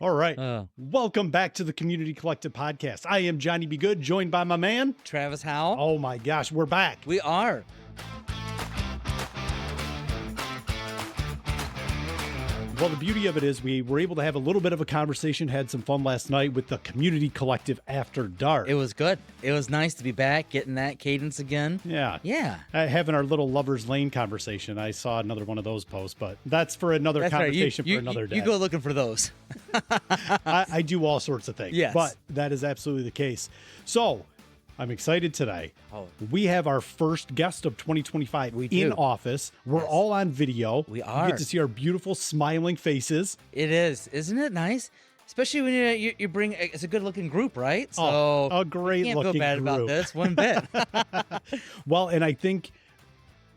All right. Welcome back to the Community Collective Podcast. I am Johnny B. Good, joined by my man, Travis Howell. Oh my gosh, we're back. We are. Well, the beauty of it is we were able to have a little bit of a conversation, had some fun last night with the Community Collective After Dark. It was good. It was nice to be back, getting that cadence again. Yeah. Yeah. Having our little Lover's Lane conversation. I saw another one of those posts, but that's for another conversation for another day. You go looking for those. I do all sorts of things. Yes. But that is absolutely the case. So I'm excited today. Oh. We have our first guest of 2025 We in do. office. We're all on video. We are. You get to see our beautiful smiling faces. It is. Isn't it nice? Especially when you bring, it's a good looking group, right? So a great you can't feel looking bad about group. this one bit. Well, and I think,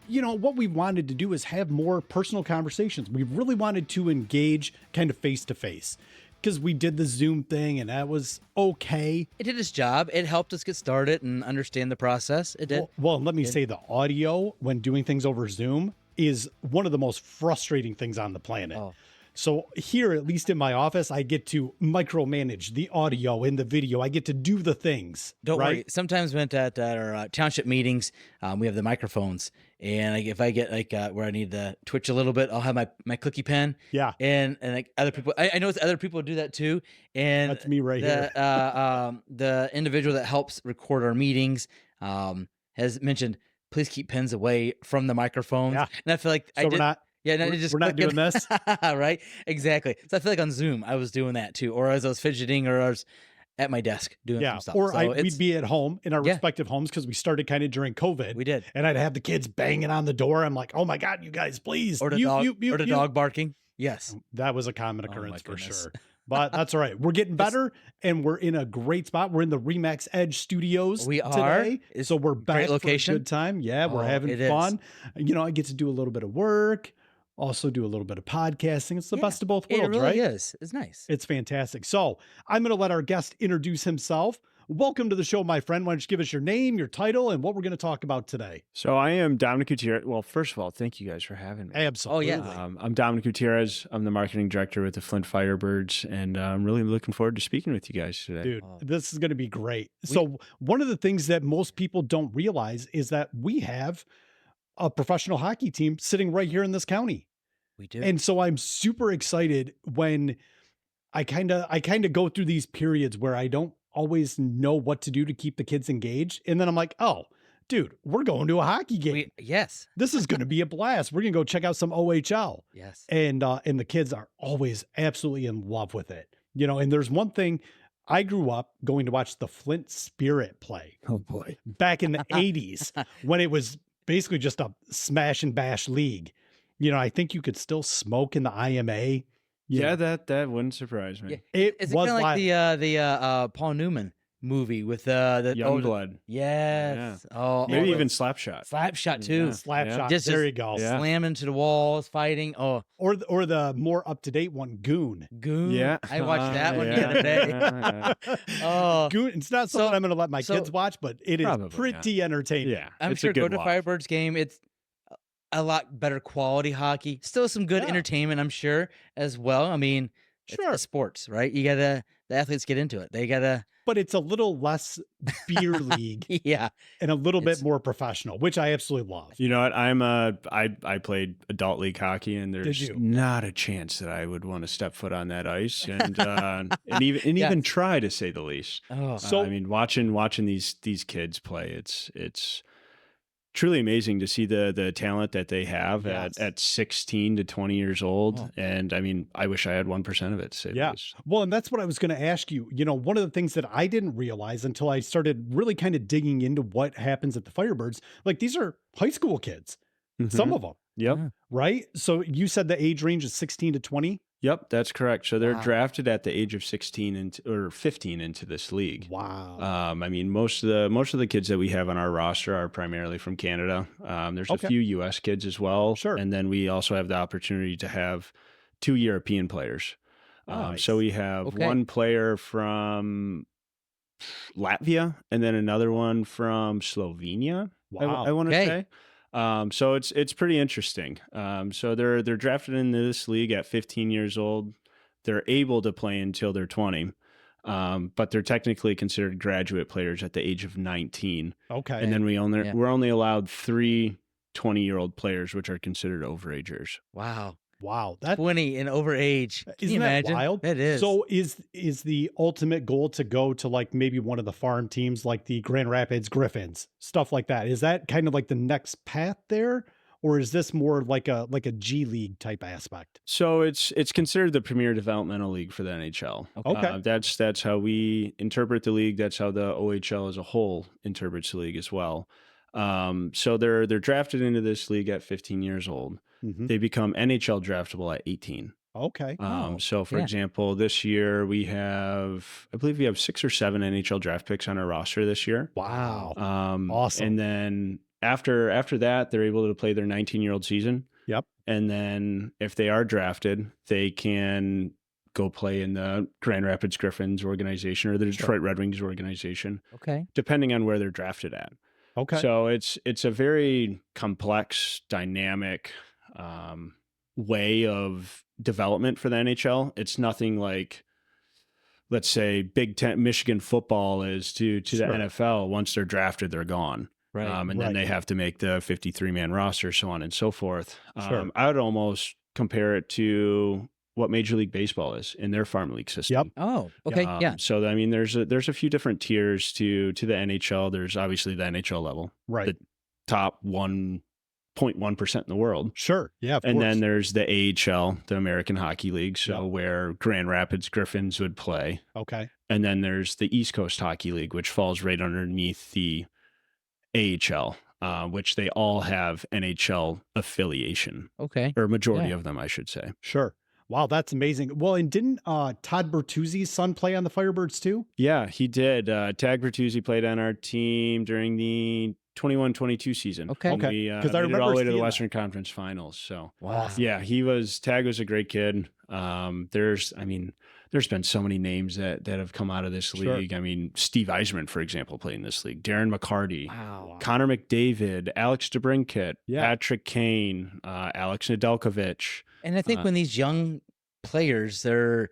what we wanted to do is have more personal conversations. We really wanted to engage kind of face to face because we did the Zoom thing and that was okay. It did its job. It helped us get started and understand the process. It did. Well, let me say the audio when doing things over Zoom is one of the most frustrating things on the planet. Oh. So here, at least in my office, I get to micromanage the audio and the video. I get to do the things. Don't right? worry. Sometimes when at our township meetings, we have the microphones, and if I get where I need to twitch a little bit, I'll have my clicky pen. Yeah. And other people, I know other people do that too. And That's me right here. The individual that helps record our meetings has mentioned, please keep pens away from the microphones. Yeah. And I feel like So we're not. Yeah, no, We're not doing this. Right? Exactly. So I feel like on Zoom, I was doing that too, or as I was fidgeting, or I was at my desk doing some stuff. Or So we'd be at home in our Yeah. respective homes because we started kind of during COVID. We did. And I'd have the kids banging on the door. I'm like, oh my God, you guys, please. Or the You. dog barking. Yes. That was a common Oh, my occurrence for goodness. sure. But that's all right. We're getting better and we're in a great spot. We're in the Remax Edge studios We are. today. It's So we're back great location. for a good time. Yeah, we're Oh, having it is. fun. I get to do a little bit of work, also do a little bit of podcasting. It's the Yeah, best of both It worlds, really right? is. It's nice. It's fantastic. So I'm going to let our guest introduce himself. Welcome to the show, my friend. Why don't you give us your name, your title, and what we're going to talk about today? So I am Dominic Gutierrez. Well, first of all, thank you guys for having me. Absolutely. Oh, yeah. I'm Dominic Gutierrez. I'm the marketing director with the Flint Firebirds, and I'm really looking forward to speaking with you guys today. Dude, Oh. this is going to be great. So one of the things that most people don't realize is that we have a professional hockey team sitting right here in this county. We do. And so I'm super excited when I kind of go through these periods where I don't always know what to do to keep the kids engaged. And then I'm like, oh, dude, we're going to a hockey game. Yes. This is going to be a blast. We're going to go check out some OHL. Yes. And the kids are always absolutely in love with it. And there's one thing, I grew up going to watch the Flint Spirit play Oh boy. back in the 80s when it was basically just a smash and bash league. I think you could still smoke in the IMA. Yeah, that wouldn't surprise me. Yeah. It Is it was kind of like live. the Paul Newman movie with the Youngblood. Yes. Oh, Maybe oh, even Slapshot. Slapshot too. Yeah. Slap Yeah. shot. Just There you go. Yeah. Slam into the walls, fighting. Oh, Or the more up to date one, Goon. Goon. Yeah. I watched that one the Yeah. other day. Yeah. Oh, Goon. It's not something I'm going to let my kids watch, but it is Probably pretty entertaining. Yeah. I'm it's sure a good go to watch. Firebirds game. It's a lot better quality hockey. Still some good Yeah. entertainment, I'm sure, as well. I mean, Sure. it's sports, right? The athletes get into it. They gotta, But it's a little less beer league yeah. and a little bit It's- more professional, which I absolutely love. You know what? I played adult league hockey, and there's you? not a chance that I would want to step foot on that ice and even Yeah. try, to say the least. Oh, So- I mean, watching these kids play, it's truly amazing to see the talent that they have Yes. at 16 to 20 years old. Oh. And I mean, I wish I had 1% of it, to say the Yeah. least. Well, and that's what I was going to ask you. One of the things that I didn't realize until I started really kind of digging into what happens at the Firebirds, like these are high school kids, some Mhm. of them, Yep. Yeah. right? So you said the age range is 16 to 20. Yep, that's correct. So they're Wow. drafted at the age of 16 or 15 into this league. Wow. I mean, most of the kids that we have on our roster are primarily from Canada. There's Okay. a few U.S. kids as well. Sure. And then we also have the opportunity to have 2 European players. Nice. So we have Okay. one player from Latvia and then another one from Slovenia. Wow. I want to Okay. say. So it's pretty interesting. So they're drafted into this league at 15 years old. they're able to play until they're 20. But they're technically considered graduate players at the age of 19. Okay. And then we're only allowed 3 20-year-old players, which are considered overagers. Wow. Wow. That 20 and overage. Can you isn't that imagine? wild? It is. So is the ultimate goal to go to like maybe one of the farm teams like the Grand Rapids Griffins, stuff like that? Is that kind of like the next path there? Or is this more like a G League type aspect? So it's considered the premier developmental league for the NHL. Okay. That's how we interpret the league. That's how the OHL as a whole interprets the league as well. So they're drafted into this league at 15 years old. Mhm. They become NHL draftable at 18. Okay. So for yeah. example, this year I believe we have 6 or 7 NHL draft picks on our roster this year. Wow. Awesome. And then after that, they're able to play their 19-year-old season. Yep. And then if they are drafted, they can go play in the Grand Rapids Griffins organization or the Detroit Red Wings organization, Okay. depending on where they're drafted at. Okay. So it's a very complex, dynamic way of development for the NHL. It's nothing like, let's say, Big Ten Michigan football is to the NFL. Once they're drafted, they're gone. Right. And then they have to make the 53-man roster, so on and so forth. Sure. I would almost compare it to what Major League Baseball is in their farm league system. Yep. Oh, okay. Yeah. So I mean, there's a few different tiers to the NHL. There's obviously the NHL level, Right. the top 1.1% in the world. Sure. Yeah. Of And course. then there's the AHL, the American Hockey League, so Yep. where Grand Rapids Griffins would play. Okay. And then there's the East Coast Hockey League, which falls right underneath the AHL, which they all have NHL affiliation, Okay. or majority Yeah. of them, I should say. Sure. Wow, that's amazing. Well, and didn't Todd Bertuzzi's son play on the Firebirds too? Yeah, he did. Tag Bertuzzi played on our team during the 21-22 season. Okay. When Okay. we 'Cause I made it all remember the way to the seeing that. Western Conference Finals. So Wow. yeah, Tag was a great kid. There's been so many names that have come out of this Sure. league. I mean, Steve Eisman, for example, played in this league. Darren McCarty, Wow. Connor McDavid, Alex DeBrincat, Yeah. Patrick Kane, Alex Nedeljkovic. And I think when these young players, they're,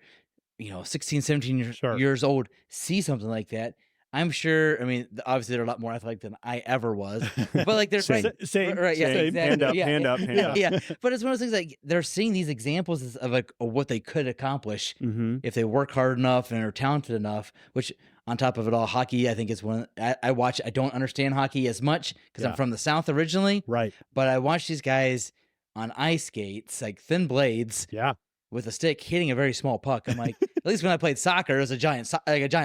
16, 17 Sure. years old, see something like that, I'm sure, I mean, obviously they're a lot more athletic than I ever was, but like they're Same. right. Same. Right, yeah, same. exactly. Hand up. Yeah. But it's one of those things like they're seeing these examples of like of what they could accomplish Mm-hmm. if they work hard enough and are talented enough, which on top of it all, hockey, I think is I watch, I don't understand hockey as much because Yeah. I'm from the South originally, Right. but I watch these guys on ice skates, like thin blades Yeah. with a stick hitting a very small puck. I'm like, at least when I played soccer, it was a giant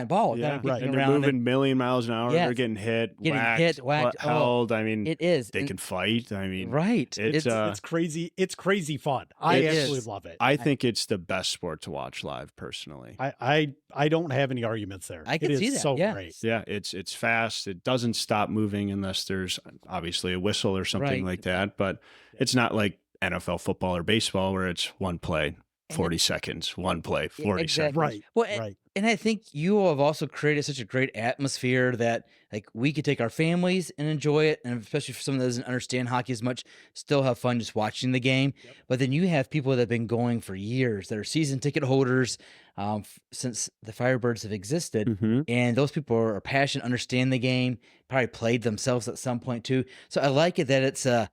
ball. Yeah, kind of kicking and they're around moving million miles an hour. Yes. They're getting hit, Getting whacked, hit, whacked. Oh, held. I mean, it is. they And- can fight. I mean, right. It's It's crazy. It's crazy fun. I It actually is. love it. I think it's the best sport to watch live, personally. I don't have any arguments there. I can It see is that, so yeah. great. Yeah, it's fast. It doesn't stop moving unless there's obviously a whistle or something Right. like that. But it's not like NFL football or baseball where it's one play, 40 seconds, one play, 40 exactly. seconds. Right. Well, Right. and I think you all have also created such a great atmosphere that like we could take our families and enjoy it, and especially for someone that doesn't understand hockey as much, still have fun just watching the game. But then you have people that have been going for years that are season ticket holders since the Firebirds have existed, Mm-hmm. and those people are passionate, understand the game, probably played themselves at some point too. So I like it that it's an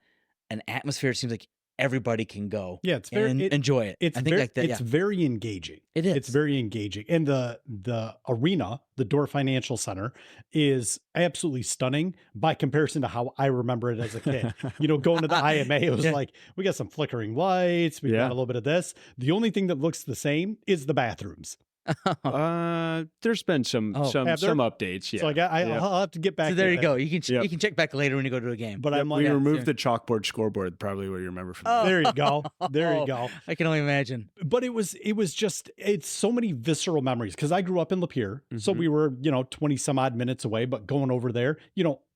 atmosphere. It seems like everybody can go. Yeah, it's very and it- enjoy it. It's I think very, like that. it's very engaging. It is. It's very engaging. And the arena, the Door Financial Center, is absolutely stunning by comparison to how I remember it as a kid. Going to the IMA, it was Yeah. like, we got some flickering lights, we Yeah. got a little bit of this. The only thing that looks the same is the bathrooms. There's been some Oh, some have there? some updates. Yeah. So I'll have to get back So there to you that. go. You can Yep. you can check back later when you go to a game. But I'm like, we yeah, removed yeah. the chalkboard scoreboard, probably what you remember from. Oh. there you go. There Oh. you go. I can only imagine. But it was just, it's so many visceral memories because I grew up in Lapeer. So Mhm. we were, 20 some odd minutes away, but going over there,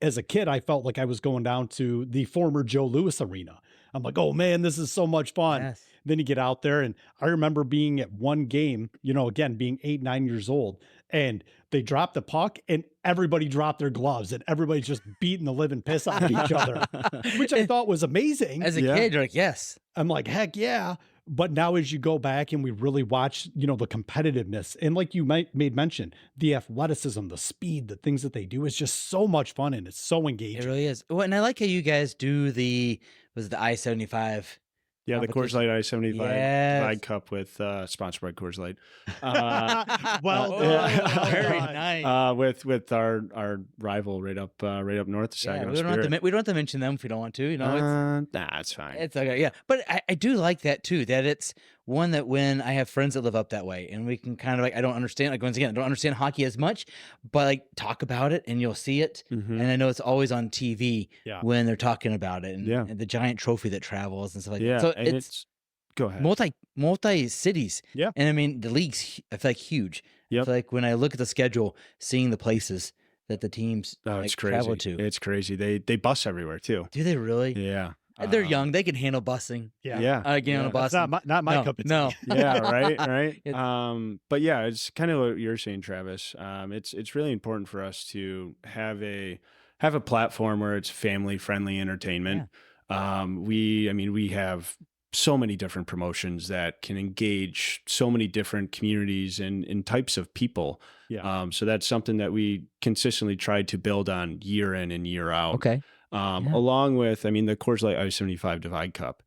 as a kid, I felt like I was going down to the former Joe Louis Arena. I'm like, oh man, this is so much fun. Yes. Then you get out there, and I remember being at one game, again, being 8, 9 years old, and they dropped the puck and everybody dropped their gloves and everybody's just beating the living piss out of each other, which I thought was amazing. As a Yeah. kid, you're like, yes. I'm like, heck yeah. But now as you go back and we really watch, you know, the competitiveness and like you made mention, the athleticism, the speed, the things that they do is just so much fun and it's so It engaging. really is. Well, and I like how you guys do was it the I-75 Yeah, the Coors competition? Light I-75 Yes. Divide Cup with sponsored by Coors Light. Well Oh, done. very Well done. nice. With our rival right up north, the Yeah, Saginaw we don't have to Spirit. we don't have to mention them if we don't want to. You know, it's Nah, it's fine. it's okay. Yeah, but I do like that too. That it's one that when I have friends that live up that way, and we can kind of like I don't understand like once again I don't understand hockey as much, but like talk about it and you'll see it. Mhm. And I know it's always on TV Yeah. when they're talking about it, and, Yeah. and the giant trophy that travels and stuff like Yeah, that. So and it's go ahead. multi cities. Yeah. And I mean the league's I feel like huge. I Yep. feel like when I look at the schedule, seeing the places that the teams Oh, like, it's crazy. travel to. It's crazy. They bus everywhere too. Do they really? Yeah. They're young. They can handle busing. Yeah. Yeah. Getting on a yeah. bus. That's not my no, cup of tea. no. Yeah, right. It's- But yeah, it's kind of what you're saying, Travis. It's really important for us to have a platform where it's family friendly entertainment. We have so many different promotions that can engage so many different communities and types of people. Yeah. So that's something that we consistently try to build on year in and year out. Okay. Yeah. Along with, the Coors Light I-75 Divide Cup,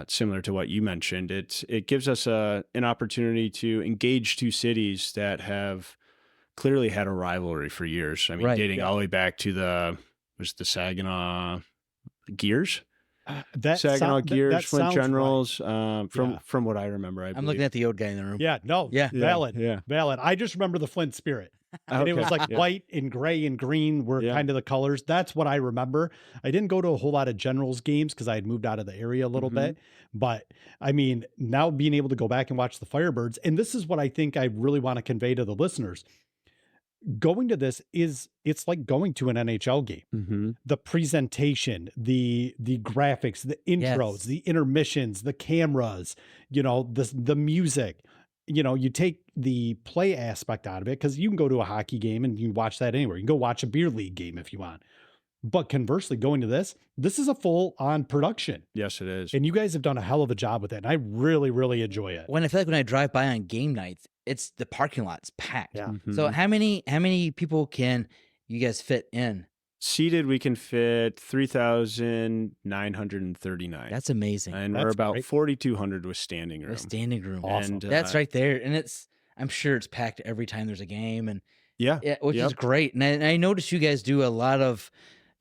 similar to what you mentioned, it gives us an opportunity to engage two cities that have clearly had a rivalry for years. Right. Dating all the way back to the Saginaw Gears, Saginaw Gears, that Flint sounds right. Generals. Yeah. From what I remember, I'm looking at the old guy in the room. Yeah, no, Yeah. valid, Yeah. valid. I just remember the Flint Spirit. And it was like Yeah. white and gray and green were Yeah. kind of the colors. That's what I remember. I didn't go to a whole lot of Generals games because I had moved out of the area a little Mhm. bit. But I mean, now being able to go back and watch the Firebirds, and this is what I think I really want to convey to the listeners. Going to this it's like going to an NHL game. Mm-hmm. The presentation, the graphics, the intros, Yes. the intermissions, the cameras, you know, the music. You know, you take the play aspect out of it because you can go to a hockey game and you can watch that anywhere. You can go watch a beer league game if you want. But conversely, going to this is a full on production. Yes, it is. And you guys have done a hell of a job with it. And I really, really enjoy it. When I feel like when I drive by on game nights, it's the parking lot's packed. Yeah. So Mhm. how many people can you guys fit in? Seated, we can fit 3,939. That's amazing. And we're That's about great. 4,200 with standing room. A standing room. Awesome. And, That's right there, and I'm sure it's packed every time there's a game, and Yeah. which is Yep. great. And I noticed you guys do a lot of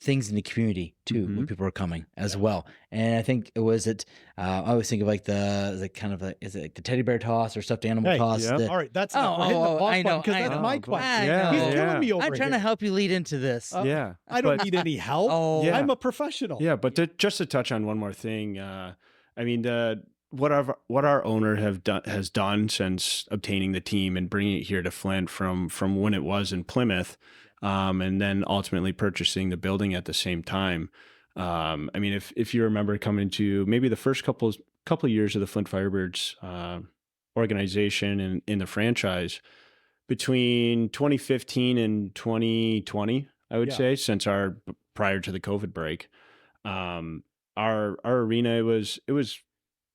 things in the community too when Mhm. people are coming as well. And I think I always think of like the kind of is it like the teddy bear toss or stuffed animal Hey, toss? yep. the- All right. That's enough. We're hitting the pause I know, button because I that's know. my but- question. I Yeah, He's know. killing me over I'm trying here. to help you lead into this. Yeah. I don't But- need any help. Oh, Yeah. I'm a professional. Yeah, but just to touch on one more thing, what our owner has done since obtaining the team and bringing it here to Flint from when it was in Plymouth, and then ultimately purchasing the building at the same time. If you remember coming to maybe the first couple of years of the Flint Firebirds organization and in the franchise, between 2015 and 2020, I would Yeah. say, since prior to the COVID break, our arena, it was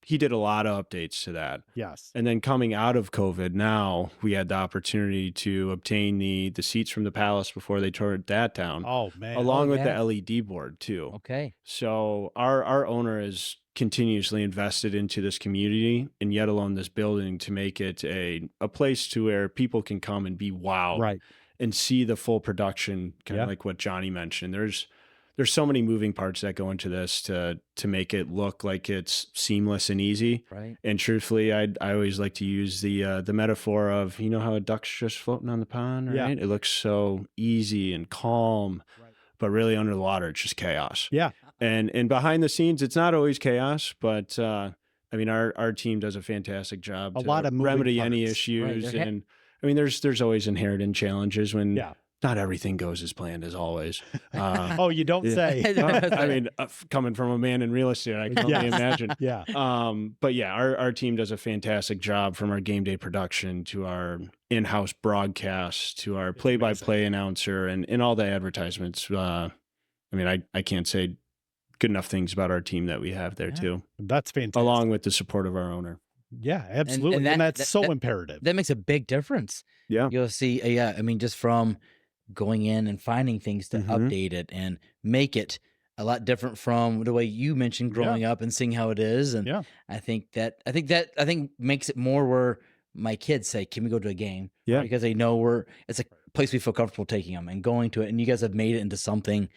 he did a lot of updates to that. Yes. And then coming out of COVID, now we had the opportunity to obtain the seats from the Palace before they tore that down, Oh man. along with yeah. the LED board too. Okay. So our owner has continuously invested into this community and yet alone this building to make it a place to where people can come and be wowed Right. and see the full production, kind Yeah. of like what Johnny mentioned. There's so many moving parts that go into this to make it look like it's seamless and easy. Right. And truthfully, I always like to use the metaphor of, you know how a duck's just floating on the pond, Yeah. right? It looks so easy and calm, Right. but really under the water, it's just chaos. Yeah. And behind the scenes, it's not always chaos, but our team does a fantastic job A to lot of moving remedy any parts. issues. Right. And there's always inherent challenges when Yeah. not everything goes as planned as always. Oh, you don't yeah. say. Coming from a man in real estate, I can only Yes. imagine. Yeah. But yeah, our team does a fantastic job, from our game day production to our in-house broadcast to our play-by-play announcer and all the advertisements. I can't say good enough things about our team that we have there Yeah. too, That's fantastic. along with the support of our owner. Yeah, absolutely. And, that's so imperative. That makes a big difference. Yeah. You'll see, I mean, just from going in and finding things to update it and make it a lot different from the way you mentioned growing up and seeing how it is. And I think makes it more where my kids say, "Can we go to a game?" Yeah. Because they know it's a place we feel comfortable taking them and going to it. And you guys have made it into something.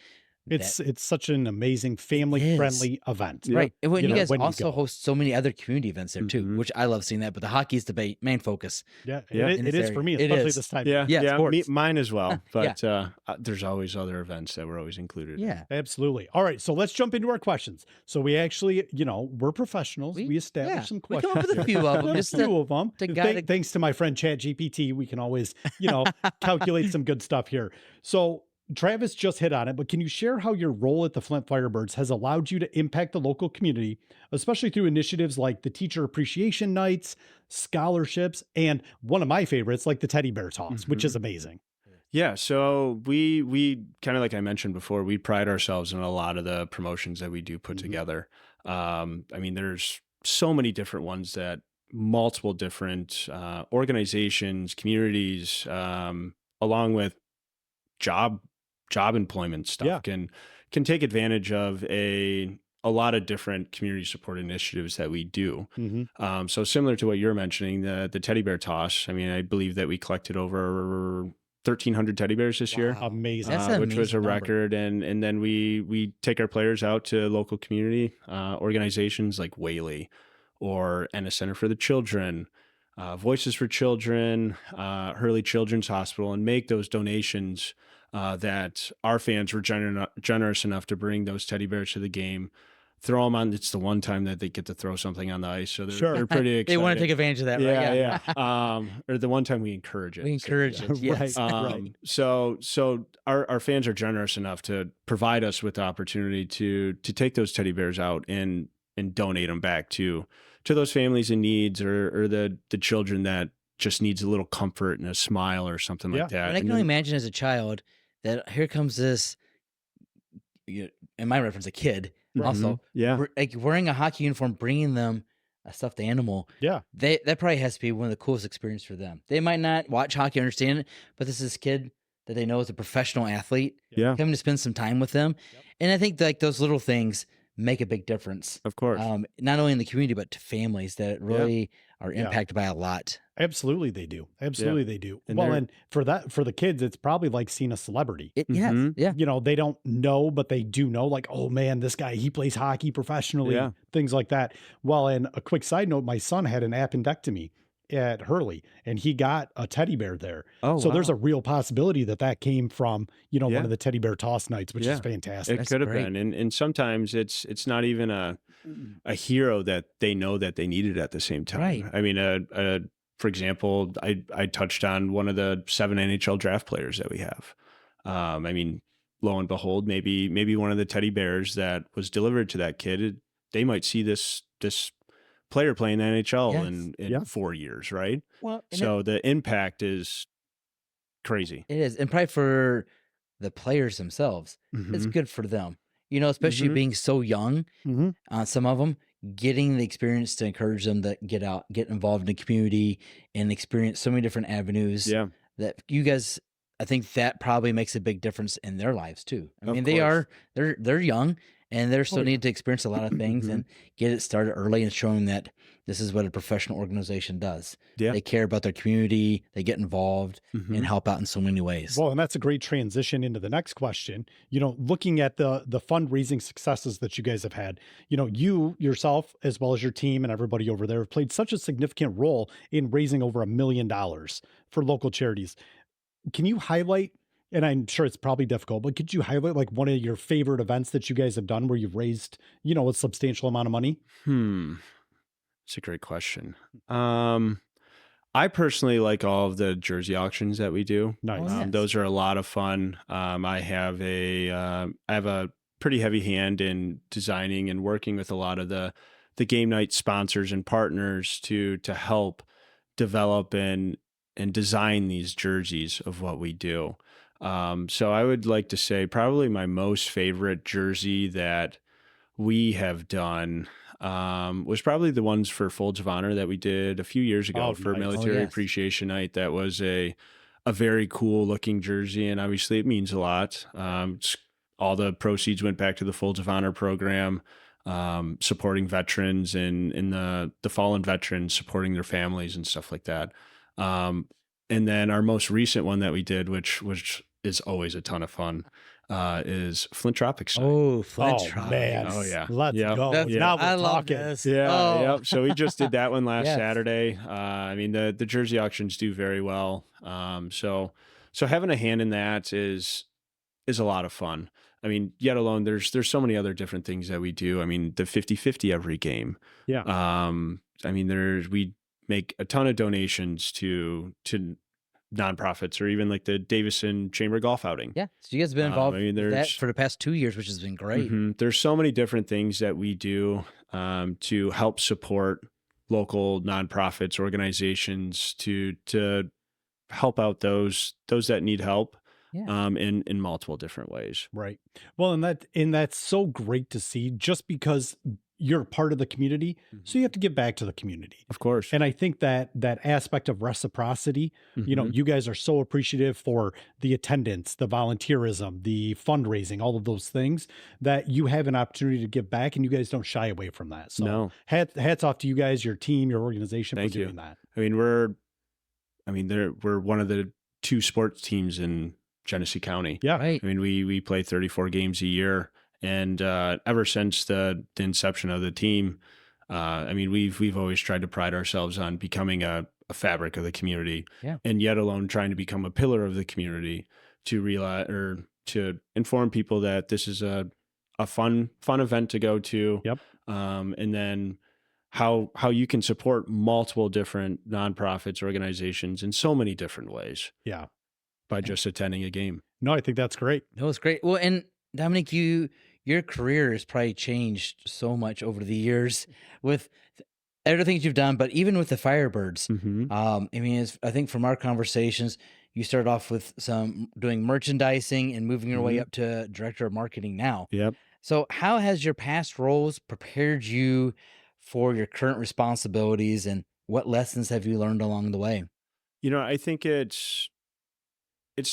It's such an amazing family friendly event. Right. And when you guys when also go. host so many other community events there too, which I love seeing that. But the hockey's the main focus. Yeah. in It this is for area. me, It especially is. this time. Yeah. sports. Mine as well. But there's always other events that we're always included. Yeah. Absolutely. All right. So let's jump into our questions. So we actually, we're professionals. We established some We questions. come up with a few of them. a few of them. Thanks to my friend ChatGPT, we can always, calculate some good stuff here. So Travis just hit on it, but can you share how your role at the Flint Firebirds has allowed you to impact the local community, especially through initiatives like the Teacher Appreciation Nights, scholarships, and one of my favorites, like the Teddy Bear Toss, which is amazing? Yeah, so we kind of, like I mentioned before, we pride ourselves in a lot of the promotions that we do put together. I mean, there's so many different ones that multiple different organizations, communities, along with job employment stuff can take advantage of a lot of different community support initiatives that we do. So similar to what you're mentioning, the Teddy Bear Toss, I mean, I believe that we collected over 1,300 teddy bears this year. Amazing. That's an which was a amazing record. And then we take our players out to local community organizations like Whaley or Ennis Center for the Children, Voices for Children, Hurley Children's Hospital, and make those donations that our fans were generous enough to bring those teddy bears to the game. Throw them on. It's the one time that they get to throw something on the ice, so they're pretty excited. They want to take advantage of that, right? Yeah. Or the one time we encourage it. We encourage it. Yes. Right. So our fans are generous enough to provide us with the opportunity to take those teddy bears out and donate them back to those families in needs or the children that just needs a little comfort and a smile or something like that. And I can only imagine as a child that here comes this, in my reference, a kid also, like wearing a hockey uniform, bringing them a stuffed animal. Yeah. That probably has to be one of the coolest experiences for them. They might not watch hockey, understand it, but this is a kid that they know is a professional athlete. Yeah. Coming to spend some time with them. And I think like those little things make a big difference. Of course. Not only in the community, but to families that really are impacted by a lot. Absolutely, they do. Absolutely, they do. And well, and for the kids, it's probably like seeing a celebrity. Yes, yeah. They don't know, but they do know, like, oh man, this guy, he plays hockey professionally, things like that. Well, and a quick side note, my son had an appendectomy at Hurley and he got a teddy bear there. Oh, so there's a real possibility that came from, one Yeah. of the teddy bear toss nights, which is fantastic. It could have great. been. And sometimes it's not even a hero that they know that they needed at the same time. Right. I mean, for example, I touched on one of the 7 NHL draft players that we have. I mean, lo and behold, maybe one of the teddy bears that was delivered to that kid, they might see this player playing the NHL in 4 years, right? Well, So the impact is crazy. it is. And probably for the players themselves, it's good for them. Especially being so young, some of them, getting the experience to encourage them to get out, get involved in the community and experience so many different avenues that you guys, I think that probably makes a big difference in their lives too. I mean, they're young and they're still need to experience a lot of things and get it started early and showing that this is what a professional organization does. Yeah. They care about their community, they get involved and help out in so many ways. Well, and that's a great transition into the next question. Looking at the fundraising successes that you guys have had, you yourself, as well as your team and everybody over there, have played such a significant role in raising over $1 million for local charities. Can you highlight, and I'm sure it's probably difficult, but could you highlight like one of your favorite events that you guys have done where you've raised, a substantial amount of money? It's a great question. I personally like all of the jersey auctions that we do. Nice. Those are a lot of fun. I have a pretty heavy hand in designing and working with a lot of the game night sponsors and partners to help develop and design these jerseys of what we do. So I would like to say probably my most favorite jersey that we have done was probably the ones for Folds of Honor that we did a few years ago Oh, for nice. Military yes. Appreciation Night. That was a very cool looking jersey, and obviously it means a lot. All the proceeds went back to the Folds of Honor program, supporting veterans and in the fallen veterans, supporting their families and stuff like that. And then our most recent one that we did, which is always a ton of fun, is Flint Tropics Night. Oh, Flint Oh Tropics. man. Oh, yeah. Let's Yep. go. That's, Now we're I love talking. this. Yeah, Oh. yep. So we just did that one last Yes. Saturday. I mean, the jersey auctions do very well. So having a hand in that is a lot of fun. I mean, yet alone, there's so many other different things that we do. I mean, the 50-50 every game. Yeah. I mean, we make a ton of donations to nonprofits, or even like the Davison Chamber Golf Outing. Yeah. So you guys have been I involved mean, with that there's- for the past 2 years, which has been great. Mhm. There's so many different things that we do to help support local nonprofits, organizations, to help out those that need help, Yeah. in multiple different ways. Right. Well, and that's so great to see, just because you're part of the community. So you have to give back to the community. Of course. And I think that aspect of reciprocity, you know, Mhm. you guys are so appreciative for the attendance, the volunteerism, the fundraising, all of those things, that you have an opportunity to give back, and you guys don't shy away from that. So No. hats off to you guys, your team, your organization Thank for you. doing that. I mean, we're one of the 2 sports teams in Genesee County. Yeah. Right. I mean, we play 34 games a year, and ever since the inception of the team, I mean, we've always tried to pride ourselves on becoming a fabric of the community, Yeah. and yet alone trying to become a pillar of the community, to realize, or to inform people that this is a fun event to go to. Yep. And then how you can support multiple different nonprofits, organizations in so many different ways Yeah. by just attending a game. No, I think that's great. That was great. Well, and Dominic, your career has probably changed so much over the years with everything you've done, but even with the Firebirds. Mm-hmm. I mean, I think from our conversations, you started off with doing merchandising and moving your way Mhm. up to director of marketing now. Yep. So how has your past roles prepared you for your current responsibilities, and what lessons have you learned along the way? You know, I think it's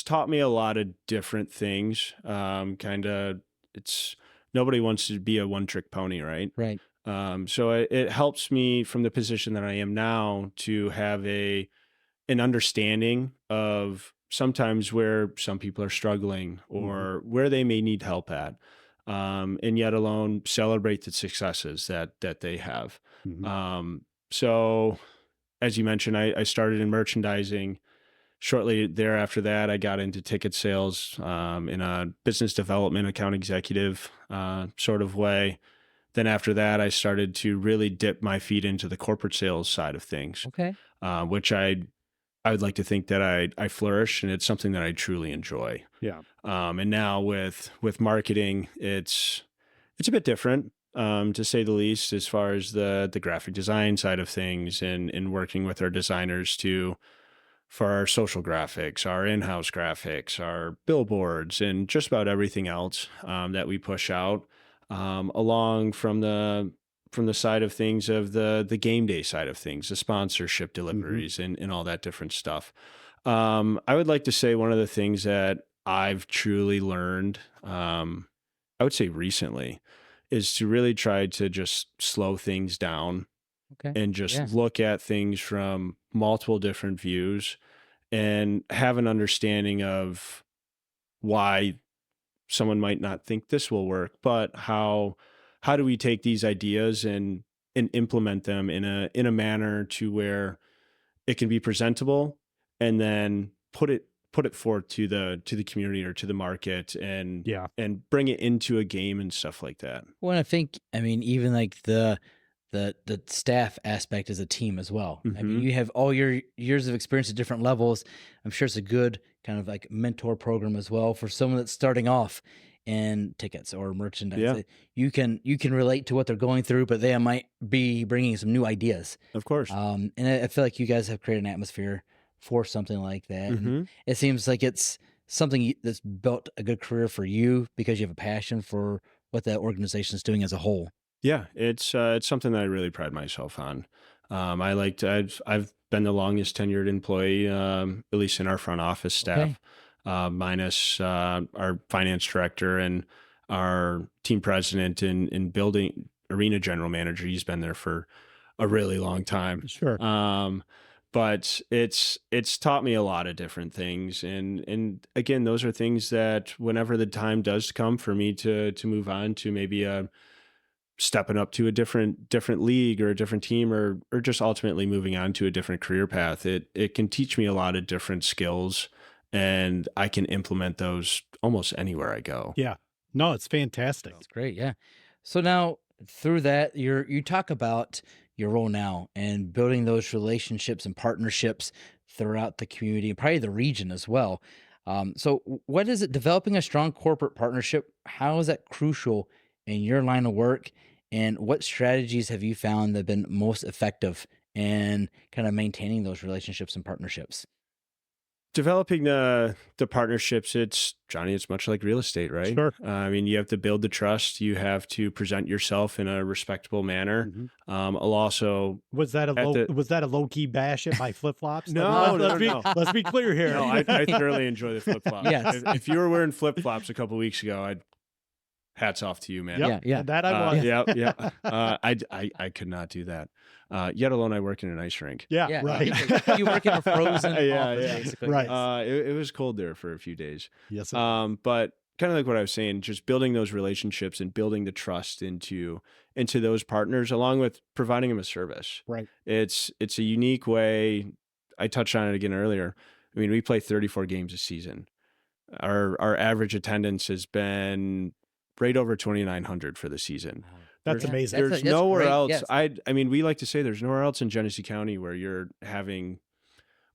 taught me a lot of different things. Kind of, it's nobody wants to be a one trick pony, right? Right. So it helps me from the position that I am now to have an understanding of sometimes where some people are struggling, or where they may need help at, and yet alone celebrate the successes that they have. Mhm. So as you mentioned, I started in merchandising. Shortly thereafter that, I got into ticket sales, in a business development account executive sort of way. Then after that, I started to really dip my feet into the corporate sales side of things, Okay. which I would like to think that I flourish, and it's something that I truly enjoy. Yeah. And now with marketing, it's a bit different, to say the least, as far as the graphic design side of things, and working with our designers for our social graphics, our in-house graphics, our billboards, and just about everything else that we push out, along from the side of things of the game day side of things, the sponsorship deliveries, and all that different stuff. I would like to say one of the things that I've truly learned, I would say recently, is to really try to just slow things down Okay. and just Yeah. look at things from multiple different views, and have an understanding of why someone might not think this will work, but how do we take these ideas and implement them in a manner to where it can be presentable, and then put it forth to the community, or to the market, and Yeah. bring it into a game and stuff like that. Well, I mean, even like the staff aspect as a team as well. I mean, Mhm. you have all your years of experience at different levels. I'm sure it's a good kind of like mentor program as well for someone that's starting off in tickets or merchandise. Yeah. You can relate to what they're going through, but they might be bringing some new ideas. Of course. And I feel like you guys have created an atmosphere for something like that. And Mhm. it seems like it's something that's built a good career for you because you have a passion for what that organization is doing as a whole. Yeah, it's something that I really pride myself on. I've been the longest tenured employee, at least in our front office Okay. staff, minus our finance director and our team president and building arena general manager. He's been there for a really long time. Sure. But it's taught me a lot of different things, and again, those are things that whenever the time does come for me to move on to maybe a stepping up to a different league or a different team, or just ultimately moving on to a different career path, it can teach me a lot of different skills, and I can implement those almost anywhere I go. Yeah. No, it's fantastic. That's great. Yeah. So now through that, you talk about your role now and building those relationships and partnerships throughout the community, and probably the region as well. So what is it developing a strong corporate partnership? How is that crucial in your line of work? And what strategies have you found that have been most effective in kind of maintaining those relationships and partnerships? Developing the partnerships, it's much like real estate, right? Sure. I mean, you have to build the trust. You have to present yourself in a respectable manner. Mhm. I'll also Was that At the- was that a low key bash at my flip flops? No, no, be, no. let's be clear here. no, I thoroughly enjoy the flip flops. Yes. If you were wearing flip flops a couple weeks ago, I'd hats off to you, man. Yep, Yeah, yeah. that I was. Yeah, yeah. I could not do that. Yet alone, I work in an ice rink. Yeah, Yeah, right. you work in a frozen Yeah, office, yeah. basically. Right. It was cold there for a few days. Yes. But kind of like what I was saying, just building those relationships and building the trust into those partners, along with providing them a service. Right. It's a unique way. I touched on it again earlier. I mean, we play 34 games a season. Our average attendance has been right over 2,900 for the season. That's Yeah, amazing. There's that's nowhere great, else. yes. I mean, we like to say there's nowhere else in Genesee County where you're having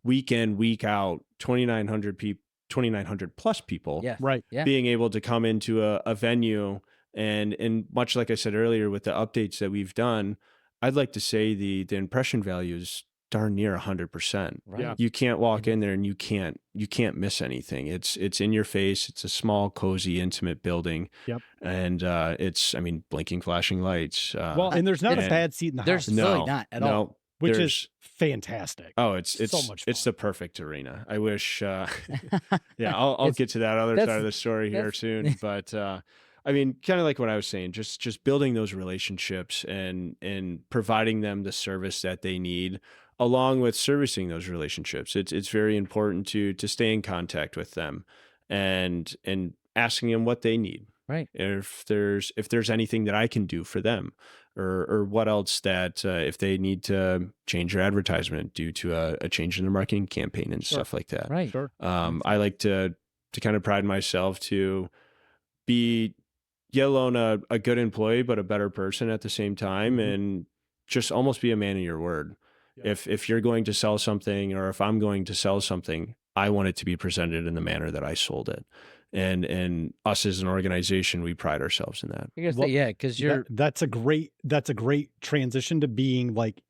week in, week out, 2,900 plus people Yeah. Right. Yeah. being able to come into a venue, and much like I said earlier with the updates that we've done, I'd like to say the impression value is darn near 100%. Right. Yeah. You can't walk in there and you can't miss anything. It's in your face. It's a small, cozy, intimate building. Yep. And I mean, blinking, flashing lights. Well, and there's not a and bad seat in the There's house, really no, not at no, all. which there's- is fantastic. Oh, it's so much it's fun. the perfect arena. I wish. Yeah, I'll It's- get to that other that's- side of the story here that's- soon. But I mean, kind of like what I was saying, just building those relationships and providing them the service that they need, along with servicing those relationships. It's very important to stay in contact with them, and asking them what they need. Right. If there's anything that I can do for them, or what else that if they need to change their advertisement due to a change in their marketing campaign and Sure. stuff like that. Right. Sure. I like to kind of pride myself to be, yet alone a good employee, but a better person at the same time, Mhm. and just almost be a man of your word. Yeah. If you're going to sell something, or if I'm going to sell something, I want it to be presented in the manner that I sold it. And us as an organization, we pride ourselves in that. I guess Well, yeah, because you're that's a great transition to being like,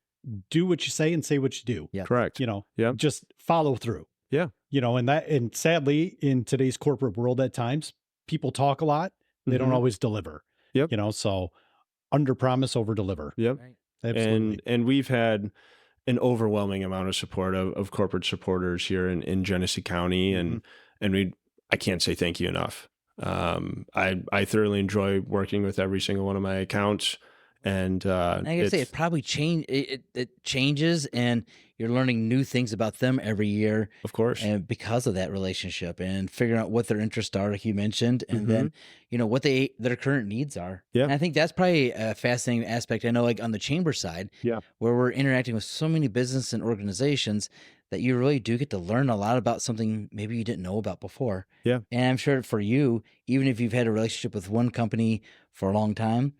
do what you say and say what you do. Yeah. Correct. You know, Yep. just follow through. Yeah. You know, and sadly in today's corporate world at times, people talk a lot. They don't Mhm. always deliver. Yep. You know, so under promise, over deliver. Yep. right. Absolutely. And we've had an overwhelming amount of support of corporate supporters here in Genesee County, and I can't say thank you enough. I thoroughly enjoy working with every single one of my accounts, and And I gotta say, it probably it changes, and you're learning new things about them every year, of course, and because of that relationship, and figuring out what their interests are, like you mentioned, and then what their current needs are. Yeah. And I think that's probably a fascinating aspect. I know, like on the chamber side, Yeah. where we're interacting with so many business and organizations, that you really do get to learn a lot about something maybe you didn't know about before. Yeah. And I'm sure for you, even if you've had a relationship with one company for a long time,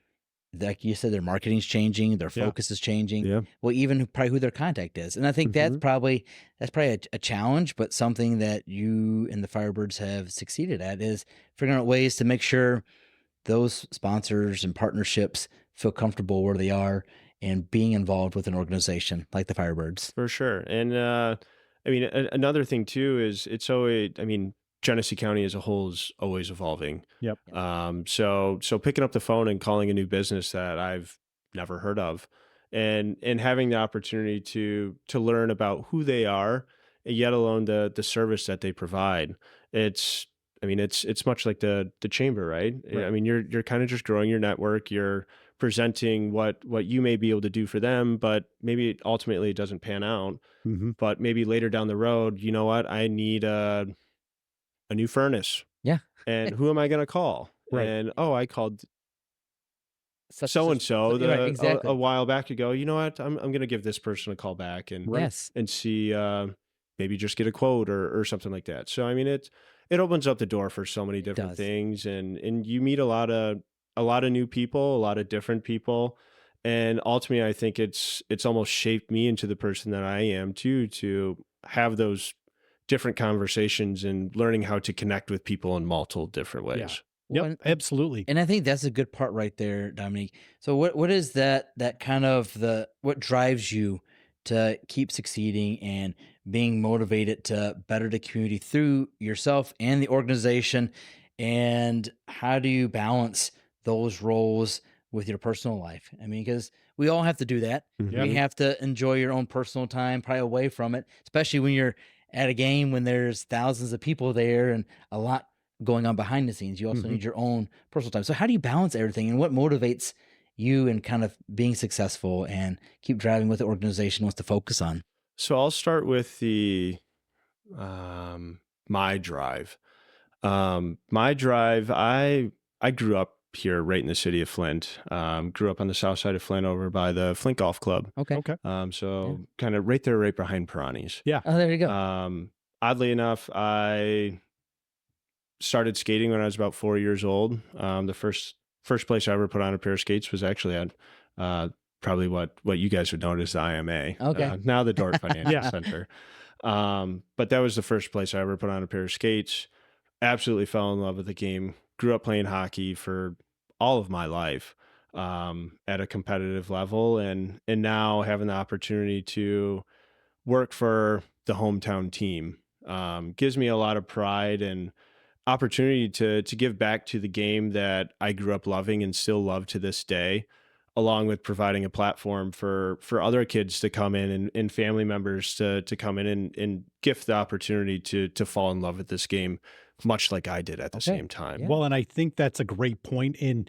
like you said, their marketing's changing, their Yeah. focus is changing. yeah, Well, even probably who their contact is. And I think that's probably a challenge, but something that you and the Firebirds have succeeded at is figuring out ways to make sure those sponsors and partnerships feel comfortable where they are and being involved with an organization like the Firebirds. for sure. And I mean, another thing too is it's always. I mean, Genesee County as a whole is always evolving. Yep. So picking up the phone and calling a new business that I've never heard of, and having the opportunity to learn about who they are, yet alone the service that they provide. It's I mean it's much like the chamber, right? Right. I mean you're kind of just growing your network. You're presenting what you may be able to do for them, but maybe ultimately it doesn't pan out. Mhm. But maybe later down the road, you know what? I need a new furnace. Yeah. And who am I going to call? Right. And I called Such so and so right, a exactly. while back ago. You know what? I'm going to give this person a call back and Yes. see maybe just get a quote or something like that. So I mean it opens up the door for so many different does. things, and you meet a lot of new people, a lot of different people. And ultimately I think it's almost shaped me into the person that I am too, to have those different conversations and learning how to connect with people in multiple different Yeah. ways. Yep, Well, absolutely. and I think that's a good part right there, Dominique. So what is that kind of what drives you to keep succeeding and being motivated to better the community through yourself and the organization? And how do you balance those roles with your personal life? I mean, because we all have to do that. Yeah. We have to enjoy your own personal time, probably away from it, especially when you're at a game when there's thousands of people there and a lot going on behind the scenes. You also Mhm. need your own personal time. So how do you balance everything, and what motivates you in kind of being successful and keep driving what the organization wants to focus on? So I'll start with the my drive. My drive, I grew up here right in the city of Flint. Grew up on the south side of Flint over by the Flint Golf Club. Okay. Okay. So kind of right there, right behind Piranhas. Yeah. Oh, there you go. Oddly enough, I started skating when I was about 4 years old. The first place I ever put on a pair of skates was actually at probably what you guys would know as the IMA. Okay. Now the Dordt Financial Yeah. Center. But that was the first place I ever put on a pair of skates. Absolutely fell in love with the game. Grew up playing hockey for all of my life at a competitive level, and now having the opportunity to work for the hometown team gives me a lot of pride and opportunity to give back to the game that I grew up loving and still love to this day, along with providing a platform for other kids to come in and family members to come in and gift the opportunity to fall in love with this game, much like I did at the Okay. same time. Yeah. Well, and I think that's a great point in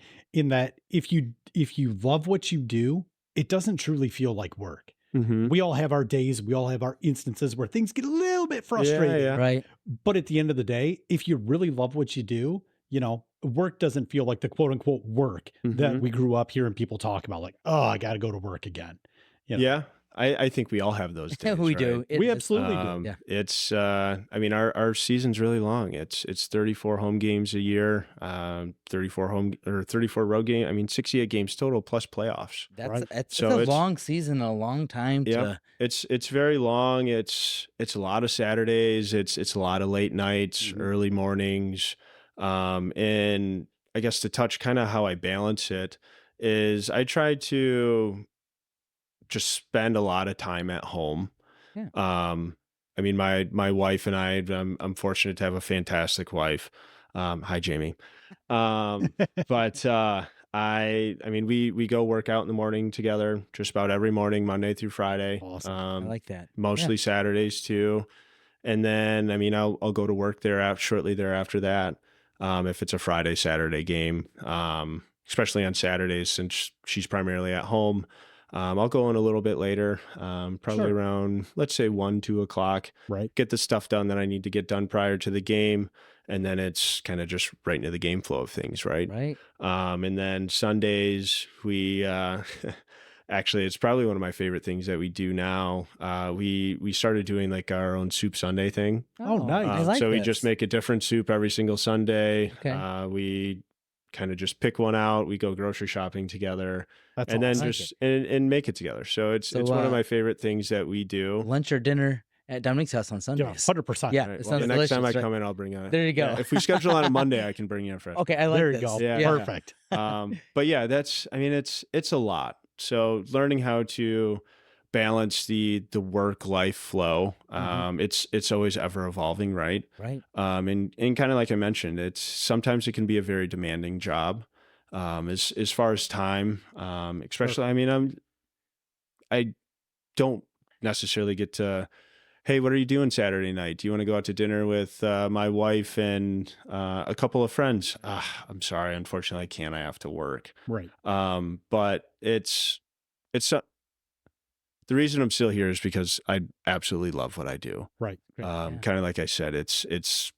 that if you love what you do, it doesn't truly feel like work. Mm-hmm. We all have our days, we all have our instances where things get a little bit frustrating. Yeah. Right. But at the end of the day, if you really love what you do, work doesn't feel like the quote unquote work that Mhm. we grew up hearing people talk about, like, oh, I got to go to work again. Yeah. I think we all have those days. We right? do. We absolutely do. Yeah. It's I mean our season's really long. It's 34 home games a year, 34 road game. I mean 68 games total plus playoffs. That's Right. it's So a it's- long season, a long time Yeah. to It's very long. It's a lot of Saturdays. It's a lot of late nights, Mhm. early mornings. And I guess to touch kind of how I balance it is I try to just spend a lot of time at home. Yeah. I mean, my wife and I'm fortunate to have a fantastic wife. Hi, Jamie. But I mean, we go work out in the morning together, just about every morning, Monday through Friday. Awesome. I like that. Mostly Saturdays too. And then, I mean, I'll go to work shortly thereafter that. If it's a Friday, Saturday game, especially on Saturdays, since she's primarily at home. I'll go in a little bit later, probably Sure. around, let's say 1, 2 o'clock, Right. get the stuff done that I need to get done prior to the game. And then it's kind of just right into the game flow of things. Right. Right. And then Sundays, we, actually, it's probably one of my favorite things that we do now. We started doing like our own soup Sunday thing. Oh, nice. I like So we this. just make a different soup every single Sunday. Okay. We kind of just pick one out. We go grocery shopping together, That's and then awesome. like just and make it together. So it's So, one of my favorite things that we do. lunch or dinner at Dominique's house on Yeah, Sundays. 100%. Yeah. Right, It well, sounds the next time I delicious, right? come in, I'll bring a. There you go. yeah, if we schedule on a Monday, I can bring you a fresh. Okay, I like There this. you go. Yeah. Perfect. But yeah, I mean, it's a lot. So learning how to balance the work life flow. It's always ever evolving, right? Right. And kind of like I mentioned, it's sometimes it can be a very demanding job. As far as time, especially, I mean, I don't necessarily get to, hey, what are you doing Saturday night? Do you want to go out to dinner with my wife and a couple of friends? I'm sorry, unfortunately, I can't. I have to work. Right. But it's the reason I'm still here is because I absolutely love what I do. Right. Yeah. Kind of like I said, it's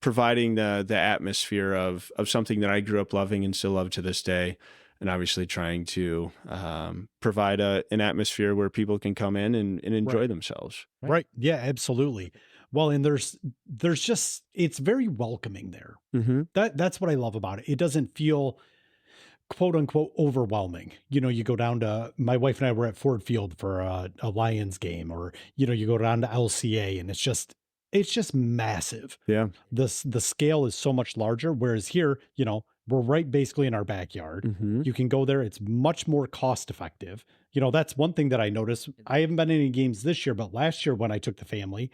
providing the atmosphere of something that I grew up loving and still love to this day, and obviously trying to provide an atmosphere where people can come in and enjoy themselves. Right. Yeah, absolutely. Well, and there's just, it's very welcoming there. Mm-hmm. That's what I love about it. It doesn't feel quote unquote overwhelming. You know, you go down to, my wife and I were at Ford Field for a Lions game, or, you know, you go down to LCA and it's just massive. Yeah. The scale is so much larger. Whereas here, you know, we're right basically in our backyard. Mm-hmm. You can go there. It's much more cost effective. You know, that's one thing that I noticed. I haven't been in any games this year, but last year when I took the family,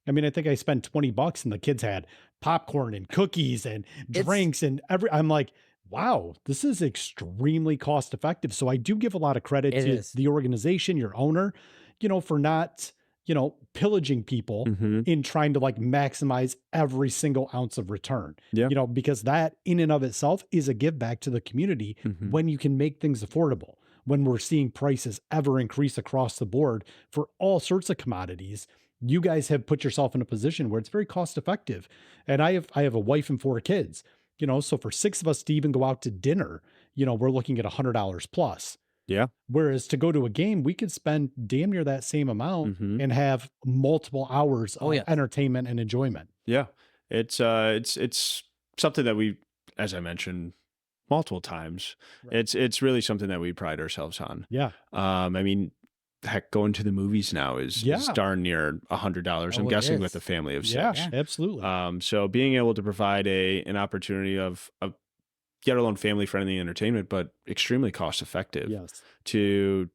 I mean, I think I spent $20 and the kids had popcorn and cookies and drinks and I'm like, wow, this is extremely cost effective. So I do give a lot of credit It to is. the organization, your owner, you know, for not, you know, pillaging people Mm-hmm. in trying to like maximize every single ounce of return. Yeah. You know, because that in and of itself is a give back to the community Mm-hmm. when you can make things affordable, when we're seeing prices ever increase across the board for all sorts of commodities. You guys have put yourself in a position where it's very cost effective. And I have a wife and 4 kids, you know, so for 6 of us to even go out to dinner, you know, we're looking at $100 plus. Yeah. Whereas to go to a game, we could spend damn near that same amount Mm-hmm. and have multiple hours Oh, of yeah. entertainment and enjoyment. Yeah. It's something that we, as I mentioned multiple times, Right. it's really something that we pride ourselves on. Yeah. I mean, heck, going to the movies now is Yeah. darn near $100. I'm Oh, it guessing is. with a family of Yeah, 6. absolutely. So being able to provide an opportunity of get alone family friendly entertainment, but extremely cost effective Yes. to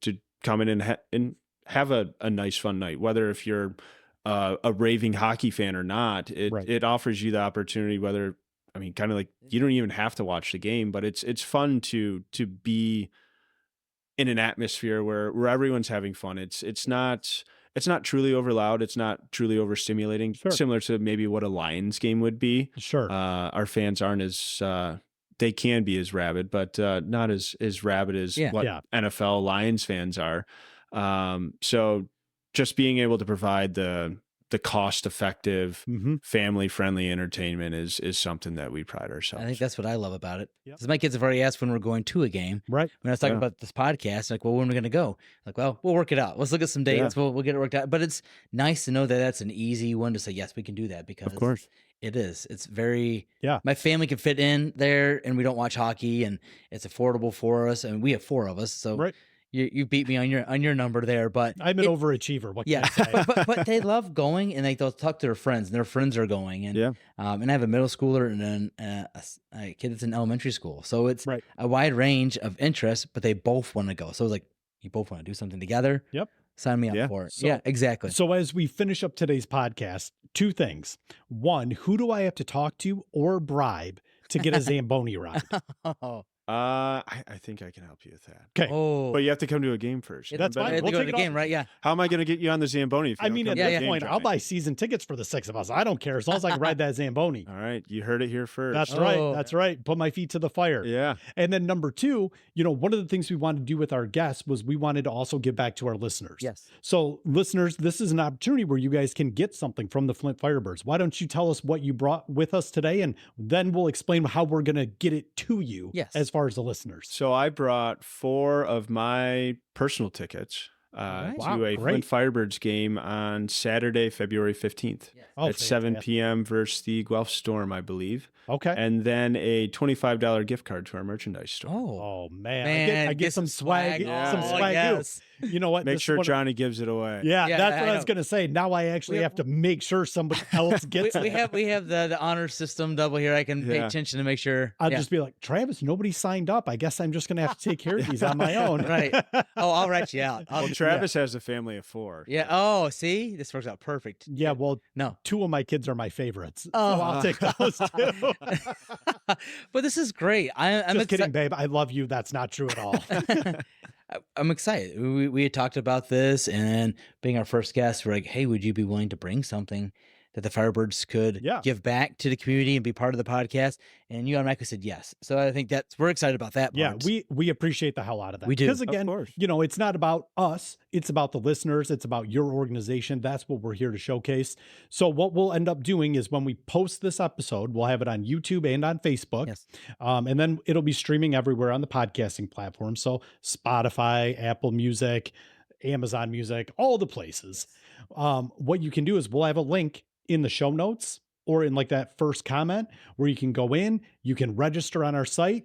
come in and have a nice fun night, whether if you're a raving hockey fan or not, Right. it offers you the opportunity, whether, I mean, kind of like you don't even have to watch the game, but it's fun to be in an atmosphere where everyone's having fun. It's not truly over loud. It's not truly overstimulating, Sure. similar to maybe what a Lions game would be. Sure. Our fans aren't as they can be as rabid, but not as rabid as Yeah. what Yeah. NFL Lions fans are. So just being able to provide the cost effective, hmm family friendly entertainment is something that we pride I ourselves. think that's what I love about it. Yep. Because my kids have already asked when we're going to a game. Right. When I was talking Yeah. about this podcast, like, well, when are we going to go? Like, well, we'll work it out. Let's look at some dates. We'll get it worked out. But it's nice to know that that's an easy one to say, yes, we can do that, because Of course. it is. It's very, Yeah. my family can fit in there and we don't watch hockey and it's affordable for us. And we have 4 of us. So Right. you beat me on your number there. But I'm an it- overachiever. What can yeah, I say? but they love going, and they'll talk to their friends, and their friends are going, and Yeah. and I have a middle schooler and then a kid that's in elementary school, so it's Right. a wide range of interests, but they both want to go. So it's like, you both want to do something together. Yep. Sign me up Yeah. for it. So- Yeah, exactly. So as we finish up today's podcast, 2 things. 1, who do I have to talk to or bribe to get a Zamboni ride? oh, I think I can help you with that. Okay. But you have to come to a game first. That's I fine. had to We'll go to take the it game, off. right? Yeah. How am I going to get you on the Zamboni? If you I don't mean, come at to the this game point, I'll joining? buy season tickets for the 6 of us. I don't care as long as I can ride that Zamboni. All right, you heard it here first. That's Oh. right. That's right. Put my feet to the fire. Yeah. And then number 2, you know, one of the things we wanted to do with our guests was we wanted to also give back to our listeners. Yes. So listeners, this is an opportunity where you guys can get something from the Flint Firebirds. Why don't you tell us what you brought with us today? And then we'll explain how we're going to get it to you Yes. as far as the listeners. So I brought 4 of my personal tickets right. to Wow, a great. Flint Firebirds game on Saturday, February 15th Oh, at 7 fantastic. p.m. versus the Guelph Storm, I believe. Okay. And then a $25 gift card to our merchandise store. Oh, Oh man, man, I get some swag, Yeah. some Oh, swag. yes. You know what? Make This is sure one of- Johnny gives it away. Yeah, Yeah, that's what I I was know. gonna say. Now I actually We- have to make sure somebody else gets we it. have the honor system double here. I can pay Yeah. attention to make sure. I'll yeah. just be like, Travis, nobody signed up. I guess I'm just gonna have to take care of these on my own. Right. Oh, I'll write you out. Well, Travis has a family of 4. Yeah. Oh, see, this works out perfect. Yeah, well, No. 2 of my kids are my favorites. So Oh. I'll take those too. But this is great. I'm Just kidding, excited. babe. I love you. That's not true at all. I'm excited. We had talked about this, and being our first guest, we're like, hey, would you be willing to bring something that the Firebirds could Yeah. give back to the community and be part of the podcast? And you automatically said yes. So I think we're excited about that Yeah, part. we appreciate the hell out of that. We do. Because Of again, course. it's not about us. It's about the listeners. It's about your organization. That's what we're here to showcase. So what we'll end up doing is when we post this episode, we'll have it on YouTube and on Facebook. Yes. And then it'll be streaming everywhere on the podcasting platform. So Spotify, Apple Music, Amazon Music, all the places. What you can do is we'll have a link in the show notes or in like that first comment where you can go in, you can register on our site.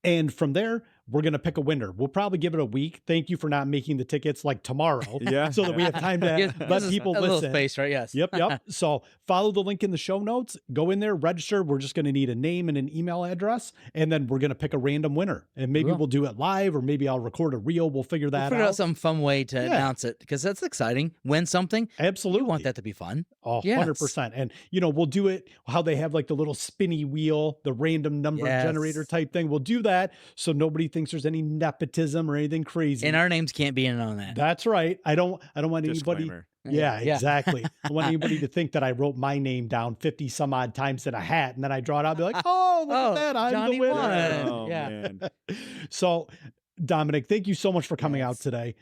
And from there, we're going to pick a winner. We'll probably give it a week. Thank you for not making the tickets like tomorrow. Yeah. So that we have time to Yeah, let this is people a little listen. space, right? Yes. Yep. So follow the link in the show notes, go in there, register. We're just going to need a name and an email address. And then we're going to pick a random winner. And maybe Cool. we'll do it live or maybe I'll record a reel. We'll figure We'll that figure out out. some fun way to announce it because that's exciting. Win something. Absolutely. You want that to be fun. Oh, Yes. 100%. And, we'll do it how they have like the little spinny wheel, the random number Yes. generator type thing. We'll do that so nobody thinks there's any nepotism or anything crazy. And our names can't be in on that. That's right. I don't want anybody. Disclaimer. Yeah, exactly. I don't want anybody to think that I wrote my name down 50 some odd times in a hat and then I draw it out and be like, oh, look at that. I'm Johnny the winner. won. Oh, Yeah. man. So, Dominic, thank you so much for coming out Yes. today.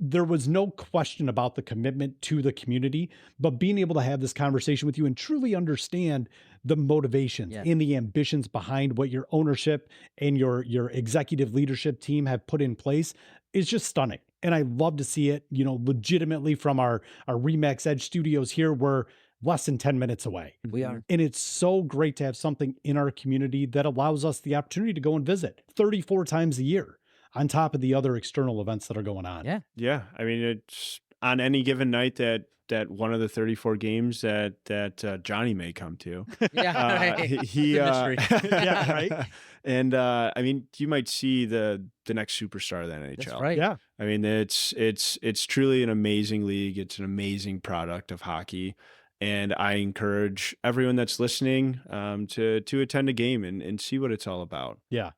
There was no question about the commitment to the community, but being able to have this conversation with you and truly understand the motivations Yeah. and the ambitions behind what your ownership and your executive leadership team have put in place is just stunning. And I love to see it, legitimately from our Remax Edge studios here. We're less than 10 minutes away. We are. And it's so great to have something in our community that allows us the opportunity to go and visit 34 times a year on top of the other external events that are going on. Yeah. Yeah, I mean, it's on any given night that one of the 34 games that Johnny may come to. Yeah. Right. He It's a mystery. Yeah, right. And I mean, you might see the next superstar of the NHL. That's right. Yeah. I mean, it's truly an amazing league. It's an amazing product of hockey. And I encourage everyone that's listening to attend a game and see what it's all about. Yeah.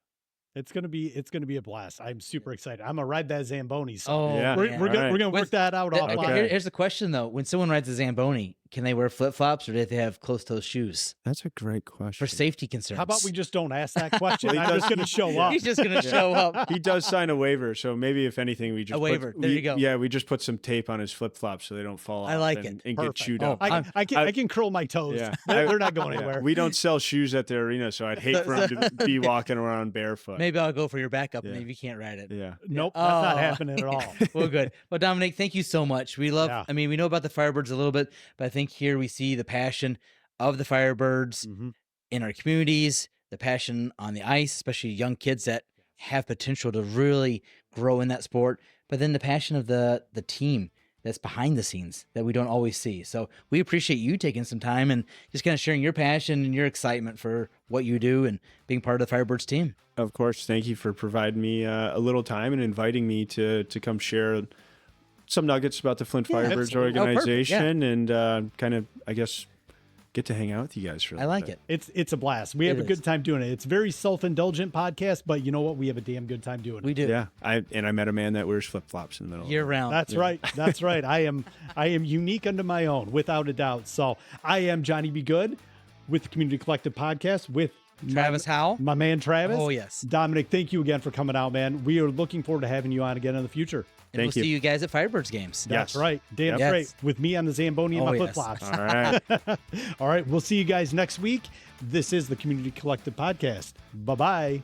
It's gonna be a blast. I'm super excited. I'm gonna ride that Zamboni. So Oh, Yeah. we're man. gonna All right. work With- that out Okay, offline. here's the question though: when someone rides a Zamboni, can they wear flip flops or do they have closed toe shoes That's a great for question. safety concerns? How about we just don't ask that question? Well, he I'm just does- gonna show yeah. up. He's just gonna show up. He does sign a waiver, so maybe if anything, we just waiver. There you go. Yeah, we just put some tape on his flip flops so they don't fall off. I like and, it. and Perfect. get chewed Oh, up. I can curl my toes. Yeah. They're not going Yeah. anywhere. We don't sell shoes at the arena, so I'd hate for him to be walking around barefoot. Maybe I'll go for your backup. Yeah. Maybe you can't ride it. Yeah. Nope, that's not Oh. happening at all. Well, good. Well, Dominic, thank you so much. We love, Yeah. I mean, we know about the Firebirds a little bit, but I think here we see the passion of the Firebirds Mhm. in our communities, the passion on the ice, especially young kids that have potential to really grow in that sport, but then the passion of the team that's behind the scenes that we don't always see. So we appreciate you taking some time and just kind of sharing your passion and your excitement for what you do and being part of the Firebirds team. Of course. Thank you for providing me a little time and inviting me to come share some nuggets about the Flint Yeah, Firebirds absolutely. Oh, perfect. Yeah. organization and kind of, I guess, get to hang out with you guys for a I little like bit. it. It's a blast. We have It a good is. time doing it. It's a very self-indulgent podcast, but you know what? We have a damn good time doing it. We do. Yeah. I met a man that wears flip flops in the middle. Year of round. That's right. That's right. I am unique unto my own, without a doubt. So I am Johnny B. Good with the Community Collective Podcast with Travis Howell. my man Travis. Oh, yes. Dominic, thank you again for coming out, man. We are looking forward to having you on again in the future. And we'll Thank you. see you guys at Firebirds games. That's Yes. right. Damn Yep. straight. Yes. With me on the Zamboni and Oh, my yes. flip-flops. All right. All right. We'll see you guys next week. This is the Community Collective Podcast. Bye-bye.